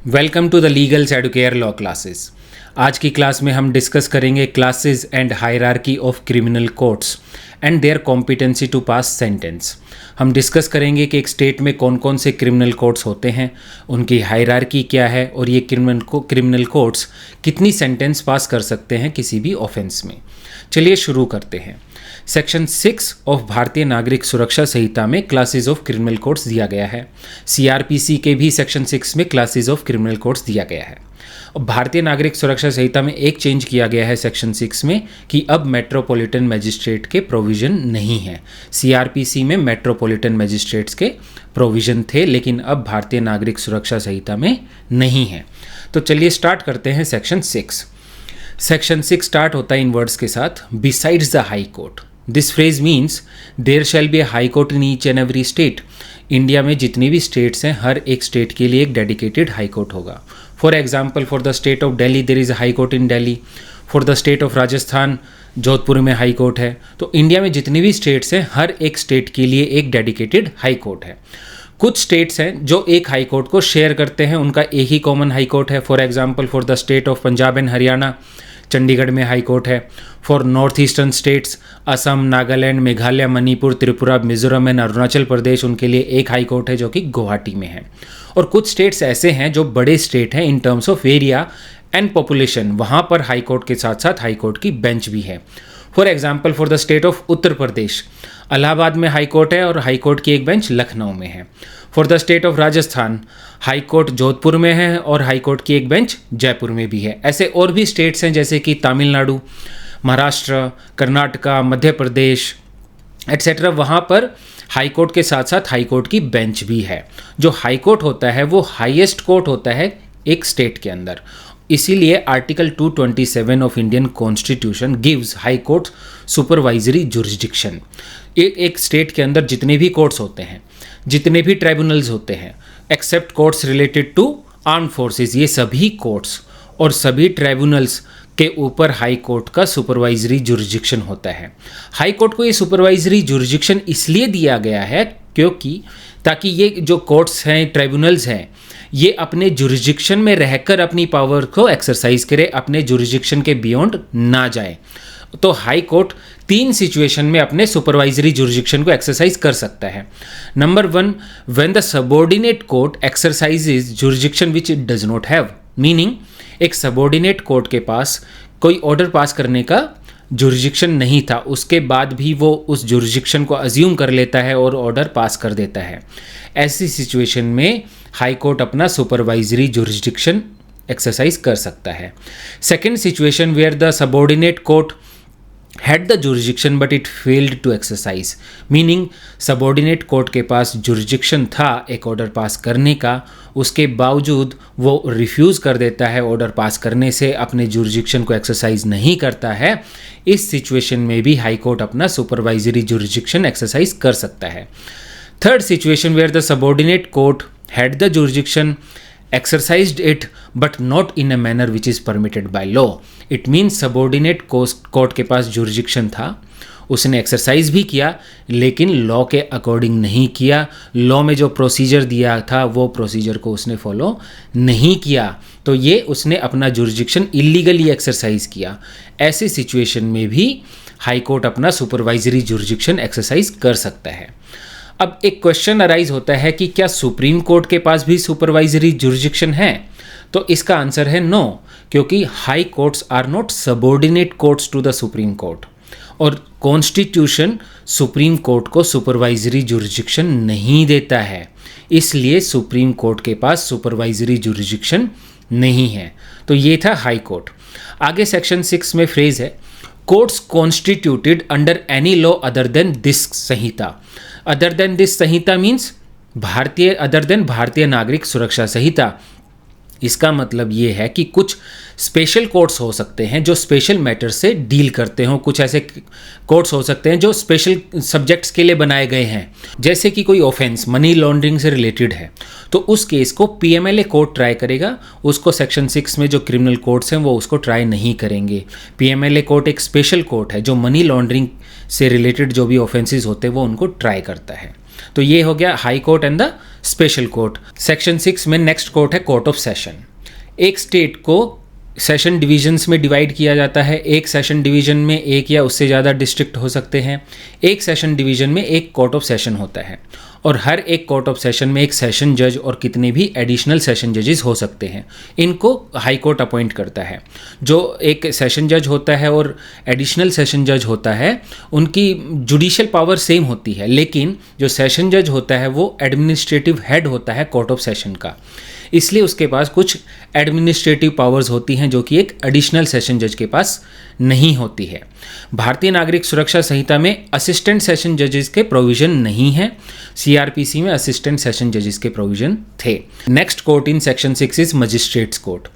Welcome to the Legals Educare law classes. आज की class में हम डिस्कस करेंगे classes and hierarchy of criminal courts and their competency to pass sentence. हम discuss करेंगे कि एक स्टेट में कौन कौन से क्रिमिनल कोर्ट्स होते हैं, उनकी हायरार्की क्या है और ये क्रिमिनल कोर्ट्स कितनी सेंटेंस पास कर सकते हैं किसी भी ऑफेंस में। चलिए शुरू करते हैं। सेक्शन 6 ऑफ भारतीय नागरिक सुरक्षा संहिता में क्लासेस ऑफ क्रिमिनल कोर्ट्स दिया गया है। सीआरपीसी के भी सेक्शन 6 में क्लासेस ऑफ क्रिमिनल कोर्ट्स दिया गया है। और भारतीय नागरिक सुरक्षा संहिता में एक चेंज किया गया है सेक्शन 6 में कि अब मेट्रोपॉलिटन मैजिस्ट्रेट के प्रोविज़न नहीं है। सीआरपीसी में मेट्रोपॉलिटन मैजिस्ट्रेट्स के प्रोविज़न थे, लेकिन अब भारतीय नागरिक सुरक्षा संहिता में नहीं है। तो चलिए स्टार्ट करते हैं सेक्शन 6। सेक्शन 6 स्टार्ट होता है इन वर्ड्स के साथ, besides the high court. This phrase means there shall be a high court in each and every state. India में जितनी भी स्टेट्स हैं, हर एक स्टेट के लिए एक डेडिकेटेड हाई कोर्ट होगा। For example, for the state of Delhi there is a high court in Delhi. For the state of Rajasthan Jodhpur में हाई कोर्ट है। तो इंडिया में जितनी भी स्टेट्स हैं, हर एक स्टेट के लिए एक डेडिकेटेड हाई कोर्ट है। कुछ स्टेट्स हैं जो एक हाई कोर्ट को शेयर करते हैं, उनका एक ही कॉमन हाई कोर्ट है। For example, for the state of Punjab and Haryana Chandigarh में हाई कोर्ट है। For north eastern states Assam, Nagaland, Meghalaya, Manipur, Tripura, Mizoram and Arunachal Pradesh, उनके लिए एक हाई कोर्ट है जो कि गुवाहाटी में है। और कुछ स्टेट्स ऐसे हैं जो बड़े स्टेट हैं in terms of area and population, वहाँ पर हाई कोर्ट के साथ साथ हाई कोर्ट की बेंच भी है। For example, for the state of Uttar Pradesh Allahabad में हाई कोर्ट है और हाई कोर्ट की एक बेंच लखनऊ में है। For the state of Rajasthan high court Jodhpur में है और हाई कोर्ट की एक बेंच जयपुर में भी है। ऐसे और भी स्टेट्स हैं जैसे कि तमिलनाडु, महाराष्ट्र, कर्नाटका, मध्य प्रदेश एट्सेट्रा, वहाँ पर हाई कोर्ट के साथ साथ हाई कोर्ट की बेंच भी है। जो हाई कोर्ट होता है वो हाईएस्ट कोर्ट होता है एक स्टेट के अंदर। इसीलिए article 227 of Indian constitution gives high court supervisory jurisdiction. एक स्टेट के अंदर जितने भी कोर्ट्स होते हैं, जितने भी ट्राइब्यूनल्स होते हैं, except courts related to arm forces, ये सभी कोर्ट्स और सभी ट्राइब्यूनल्स के ऊपर हाई कोर्ट का सुपरवाइजरी जुरिस्डिक्शन होता है। हाई कोर्ट को ये सुपरवाइजरी जुरिस्डिक्शन इसलिए दिया गया है क्योंकि ताकि ये जो कोर्ट्स हैं, ट्राइब्यूनल्स हैं, ये अपने जुरिस्डिक्शन में रहकर अपनी पावर को एक्सरसाइज करे, अपने जुरिस्डिक्शन के बियॉन्ड ना जाए। तो हाई कोर्ट 3 सिचुएशन में अपने सुपरवाइजरी जुरिस्डिक्शन को एक्सरसाइज कर सकता है। Number 1, when the subordinate court exercises jurisdiction which it does not have. Meaning, एक सबऑर्डिनेट कोर्ट के पास कोई ऑर्डर पास करने का जुरिस्डिक्शन नहीं था, उसके बाद भी वो उस जुरिस्डिक्शन को अज्यूम कर लेता है और ऑर्डर पास कर देता है। ऐसी सिचुएशन में हाई कोर्ट अपना सुपरवाइजरी जुरिस्डिक्शन एक्सरसाइज कर सकता है। Second situation, where the subordinate court had the jurisdiction but it failed to exercise, meaning subordinate court के पास जुरिस्डिक्शन था एक ऑर्डर पास करने का, उसके बावजूद वो रिफ्यूज़ कर देता है ऑर्डर पास करने से, अपने जुरिस्डिक्शन को एक्सरसाइज नहीं करता है। इस सिचुएशन में भी हाई कोर्ट अपना सुपरवाइजरी जुरिस्डिक्शन एक्सरसाइज कर सकता है। Third situation, where the subordinate court had the jurisdiction exercised it but not in a manner which is permitted by law. It means subordinate court के पास jurisdiction था, उसने exercise भी किया लेकिन लॉ के अकॉर्डिंग नहीं किया। लॉ में जो प्रोसीजर दिया था वो प्रोसीजर को उसने फॉलो नहीं किया, तो ये उसने अपना जुरिस्डिक्शन इलीगली एक्सरसाइज किया। ऐसी सिचुएशन में भी हाई कोर्ट अपना सुपरवाइजरी जुरिस्डिक्शन एक्सरसाइज कर सकता है। अब एक क्वेश्चन अराइज होता है कि क्या सुप्रीम कोर्ट के पास भी सुपरवाइजरी जुरिस्डिक्शन है? तो इसका आंसर है नो, क्योंकि high courts are not subordinate courts to the supreme court और कॉन्स्टिट्यूशन सुप्रीम कोर्ट को सुपरवाइजरी जुरिस्डिक्शन नहीं देता है, इसलिए सुप्रीम कोर्ट के पास सुपरवाइजरी जुरिस्डिक्शन नहीं है। तो ये था हाई कोर्ट। आगे सेक्शन 6 में फ्रेज है, courts constituted under any law other than this Samhita. Other than this Samhita means भारतीय नागरिक सुरक्षा संहिता। इसका मतलब ये है कि कुछ स्पेशल कोर्ट्स हो सकते हैं जो स्पेशल मैटर से डील करते हों, कुछ ऐसे कोर्ट्स हो सकते हैं जो स्पेशल सब्जेक्ट्स के लिए बनाए गए हैं। जैसे कि कोई ऑफेंस मनी लॉन्ड्रिंग से रिलेटेड है तो उस केस को पीएमएलए कोर्ट ट्राई करेगा, उसको सेक्शन 6 में जो क्रिमिनल कोर्ट्स हैं वो उसको ट्राई नहीं करेंगे। पीएमएलए कोर्ट एक स्पेशल कोर्ट है जो मनी लॉन्ड्रिंग से रिलेटेड जो भी ऑफेंसेस होते हैं वो उनको ट्राई करता है। तो ये हो गया high court and the special court. Section 6 में नेक्स्ट कोर्ट है कोर्ट ऑफ सेशन। एक स्टेट को सेशन डिवीजन्स में डिवाइड किया जाता है। एक सेशन डिवीजन में एक या उससे ज़्यादा डिस्ट्रिक्ट हो सकते हैं। एक सेशन डिवीजन में एक कोर्ट ऑफ सेशन होता है और हर एक कोर्ट ऑफ सेशन में एक सेशन जज और कितने भी एडिशनल सेशन जजेस हो सकते हैं। इनको हाई कोर्ट अपॉइंट करता है। जो एक सेशन जज होता है और एडिशनल सेशन जज होता है, उनकी जुडिशियल पावर सेम होती है, लेकिन जो सेशन जज होता है वो एडमिनिस्ट्रेटिव हेड होता है कोर्ट ऑफ सेशन का, इसलिए उसके पास कुछ एडमिनिस्ट्रेटिव पावर्स होती हैं जो कि एक एडिशनल सेशन जज के पास नहीं होती है। भारतीय नागरिक सुरक्षा संहिता में असिस्टेंट सेशन जजेस के प्रोविजन नहीं है। सीआरपीसी में असिस्टेंट सेशन जजेस के प्रोविजन थे। Next court in section 6 is magistrates court.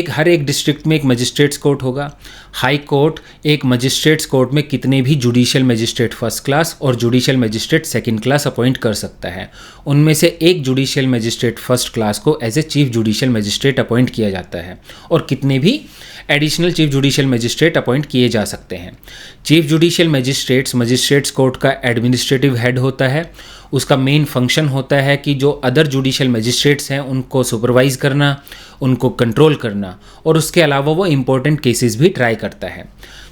हर एक डिस्ट्रिक्ट में एक मजिस्ट्रेट्स कोर्ट होगा। हाई कोर्ट एक मजिस्ट्रेट्स कोर्ट में कितने भी जुडिशियल मजिस्ट्रेट फर्स्ट क्लास और judicial magistrate second class appoint कर सकता है। उनमें से एक जुडिशियल मजिस्ट्रेट फर्स्ट क्लास को as a chief judicial magistrate appoint किया जाता है और कितने भी additional chief judicial magistrate appoint किए जा सकते हैं। चीफ जुडिशियल मजिस्ट्रेट्स कोर्ट का एडमिनिस्ट्रेटिव हेड होता है। उसका मेन फंक्शन होता है कि जो अदर जुडिशियल मजिस्ट्रेट्स हैं उनको सुपरवाइज करना, उनको कंट्रोल करना, और उसके अलावा वो इम्पोर्टेंट केसेस भी ट्राई करता है।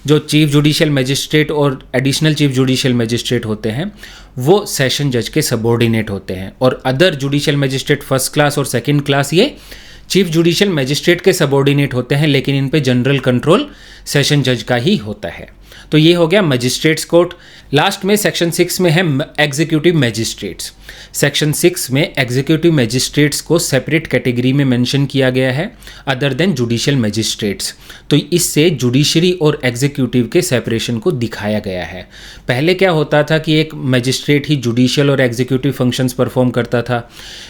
जो चीफ जुडिशियल मजिस्ट्रेट और एडिशनल चीफ जुडिशियल मजिस्ट्रेट होते हैं वो सेशन जज के सबऑर्डिनेट होते हैं, और other judicial magistrate first class और सेकंड क्लास ये चीफ जुडिशियल मजिस्ट्रेट के सबऑर्डिनेट होते हैं, लेकिन इन पे जनरल कंट्रोल सेशन जज का ही होता है। तो ये हो गया मजिस्ट्रेट्स कोर्ट। लास्ट में सेक्शन 6 में है एग्जीक्यूटिव मजिस्ट्रेट्स। सेक्शन 6 में एग्जीक्यूटिव मजिस्ट्रेट्स को सेपरेट कैटेगरी में मेंशन किया गया है अदर देन जुडिशियल मजिस्ट्रेट्स। तो इससे जुडिशरी और एग्जीक्यूटिव के सेपरेशन को दिखाया गया है। पहले क्या होता था कि एक मजिस्ट्रेट ही जुडिशियल और एग्जीक्यूटिव फंक्शंस परफॉर्म करता था,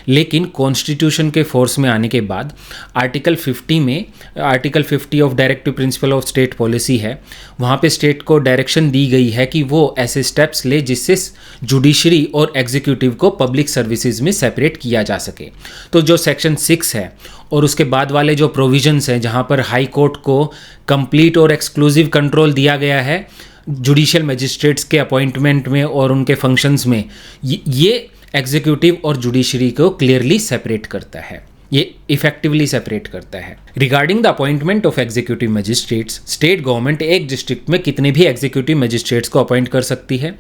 लेकिन कॉन्स्टिट्यूशन के फोर्स में आने के बाद article 50 of directive principle of state policy है, वहाँ पे स्टेट को डायरेक्शन दी गई है कि वो ऐसे स्टेप्स ले जिससे जुडिशरी और एग्जीक्यूटिव को पब्लिक सर्विसेज में सेपरेट किया जा सके। तो जो सेक्शन 6 है और उसके बाद वाले जो प्रोविजंस हैं जहाँ पर हाई कोर्ट को कंप्लीट और एक्सक्लूसिव कंट्रोल दिया गया है जुडिशियल मजिस्ट्रेट्स के अपॉइंटमेंट में और उनके फंक्शंस में, ये एग्जीक्यूटिव और जुडिशरी को क्लियरली सेपरेट करता है, ये इफेक्टिवली सेपरेट करता है। Regarding the appointment of executive magistrates, state government एक डिस्ट्रिक्ट में कितने भी एग्जीक्यूटिव मजिस्ट्रेट्स को अपॉइंट कर सकती है।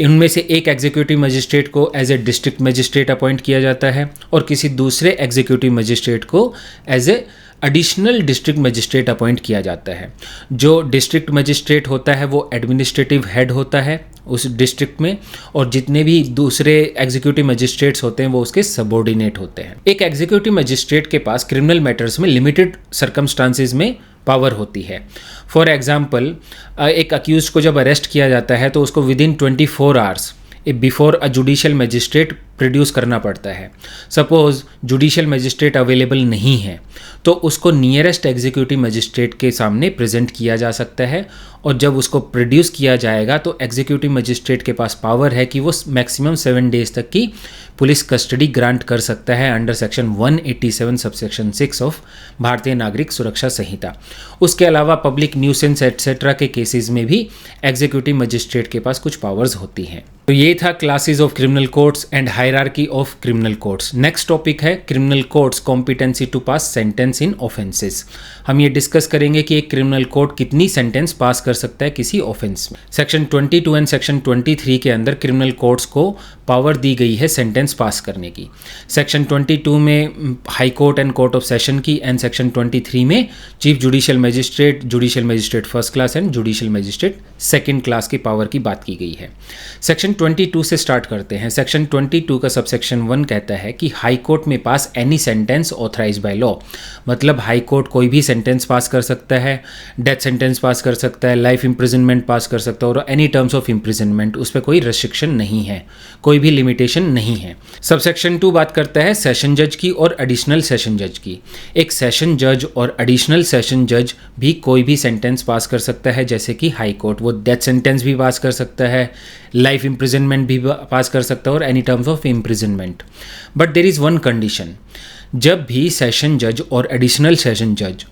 इनमें से एक एग्जीक्यूटिव मजिस्ट्रेट को as a district magistrate appoint किया जाता है और किसी दूसरे एग्जीक्यूटिव मजिस्ट्रेट को as a additional district magistrate appoint किया जाता है। जो डिस्ट्रिक्ट मजिस्ट्रेट होता है वो एडमिनिस्ट्रेटिव हेड होता है उस डिस्ट्रिक्ट में, और जितने भी दूसरे एग्जीक्यूटिव मजिस्ट्रेट्स होते हैं वो उसके सबऑर्डिनेट होते हैं। एक एग्जीक्यूटिव मजिस्ट्रेट के पास क्रिमिनल मैटर्स में लिमिटेड सर्कमस्टांसेस में पावर होती है। फॉर एग्जाम्पल, एक अक्यूज को जब अरेस्ट किया जाता है तो उसको within 24 hours before a judicial magistrate produce करना पड़ता है। सपोज जुडिशियल मजिस्ट्रेट अवेलेबल नहीं है तो उसको नियरेस्ट एग्जीक्यूटिव मजिस्ट्रेट के सामने प्रेजेंट किया जा सकता है, और जब उसको प्रोड्यूस किया जाएगा तो एग्जीक्यूटिव मजिस्ट्रेट के पास पावर है कि वो मैक्सिमम 7 डेज तक की पुलिस कस्टडी ग्रांट कर सकता है अंडर सेक्शन 187 सबसेक्शन 6 ऑफ भारतीय नागरिक सुरक्षा संहिता। उसके अलावा पब्लिक न्यूसेंस एटसेट्रा के केसेस में भी एग्जीक्यूटिव मजिस्ट्रेट के पास कुछ पावर्स होती हैं। तो ये था classes of criminal courts and hierarchy of criminal courts. Next topic है criminal courts competency to pass sentence in offences. हम ये डिस्कस करेंगे कि एक क्रिमिनल कोर्ट कितनी सेंटेंस पास कर सकता है किसी ऑफेंस में। सेक्शन 22 एंड सेक्शन 23 के अंदर क्रिमिनल कोर्ट्स को पावर दी गई है सेंटेंस पास करने की। सेक्शन 22 में high court and court of session की, एंड सेक्शन 23 में chief judicial magistrate first class and judicial magistrate second class की पावर की बात की गई है। सेक्शन 22 से स्टार्ट करते हैं। सेक्शन 22 का सबसेक्शन 1 कहता है कि हाई कोर्ट में pass any sentence authorised by law, मतलब हाई कोर्ट कोई भी सेंटेंस पास कर सकता है, डेथ सेंटेंस पास कर सकता है, लाइफ इंप्रिजनमेंट पास कर सकता है, और एनी टर्म्स ऑफ इंप्रिजनमेंट, उस पर कोई रेस्ट्रिक्शन नहीं है, कोई भी लिमिटेशन नहीं है। सबसेक्शन 2 बात करता है सेशन जज की और एडिशनल सेशन जज की। एक सेशन जज और एडिशनल सेशन जज भी कोई भी सेंटेंस पास कर सकता है, जैसे कि हाई कोर्ट वो डेथ सेंटेंस भी पास कर सकता है, लाइफ इंप्रिजनमेंट भी पास कर सकता है, और any terms of imprisonment. But there is one condition, जब भी सेशन जज और एडिशनल सेशन जज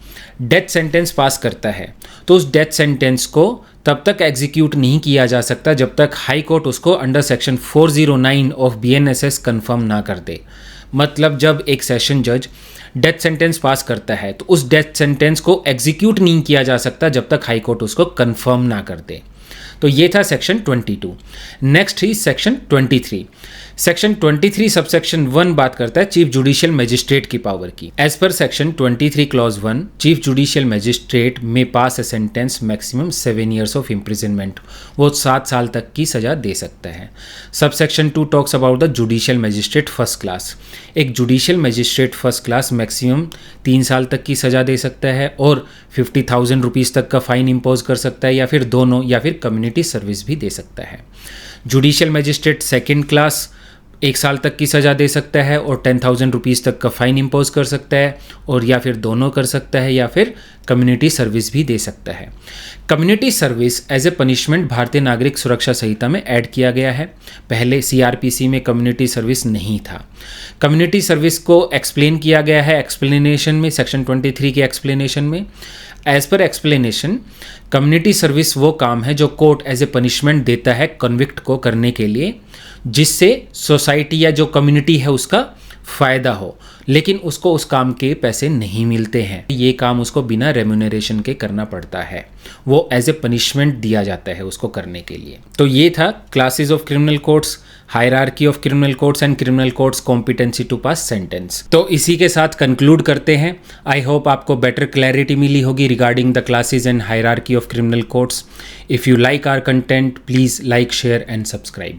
डेथ सेंटेंस पास करता है तो उस डेथ सेंटेंस को तब तक एग्जीक्यूट नहीं किया जा सकता जब तक हाई कोर्ट उसको under section 409 of BNSS confirm ना कर दे। मतलब जब एक सेशन जज डेथ सेंटेंस पास करता है तो उस डेथ सेंटेंस को एग्जीक्यूट नहीं किया जा सकता जब तक हाई कोर्ट उसको कंफर्म ना कर दे। तो ये था सेक्शन 22। नेक्स्ट ही सेक्शन 23। सेक्शन 23 सबसेक्शन 1 बात करता है चीफ जुडिशियल मजिस्ट्रेट की पावर की। As per section 23 clause 1 chief judicial magistrate may pass a sentence maximum 7 years of imprisonment, वो 7 साल तक की सजा दे सकता है। Subsection 2 talks about the judicial magistrate first class. एक judicial magistrate first class maximum 3 साल तक की सजा दे सकता है और 50,000 रुपीज़ तक का फाइन इम्पोज कर सकता है, या फिर दोनों, या फिर कम्युनिटी सर्विस भी दे सकता है। जुडिशियल मजिस्ट्रेट सेकेंड क्लास 1 साल तक की सज़ा दे सकता है और 10,000 रुपीज़ तक का फाइन इम्पोज कर सकता है, और या फिर दोनों कर सकता है, या फिर कम्युनिटी सर्विस भी दे सकता है। Community service as a punishment Bharatiya Nagarik सुरक्षा संहिता में ऐड किया गया है। पहले CRPC में कम्युनिटी सर्विस नहीं था। कम्युनिटी सर्विस को एक्सप्लेन किया गया है एक्सप्लेनेशन में, सेक्शन 23 के एक्सप्लेनेशन में। As per explanation, community service वो काम है जो कोर्ट एज ए पनिशमेंट देता है कन्विक्ट को करने के लिए, जिससे सोसाइटी या जो कम्युनिटी है उसका फ़ायदा हो, लेकिन उसको उस काम के पैसे नहीं मिलते हैं। ये काम उसको बिना रेम्यूनरेशन के करना पड़ता है, वो एज ए पनिशमेंट दिया जाता है उसको करने के लिए। तो ये था classes of criminal courts, hierarchy of criminal courts and criminal courts competency to pass sentence. तो इसी के साथ कंक्लूड करते हैं। आई होप आपको बेटर क्लैरिटी मिली होगी regarding the classes and hierarchy of criminal courts. If you like our content, please like, share and subscribe.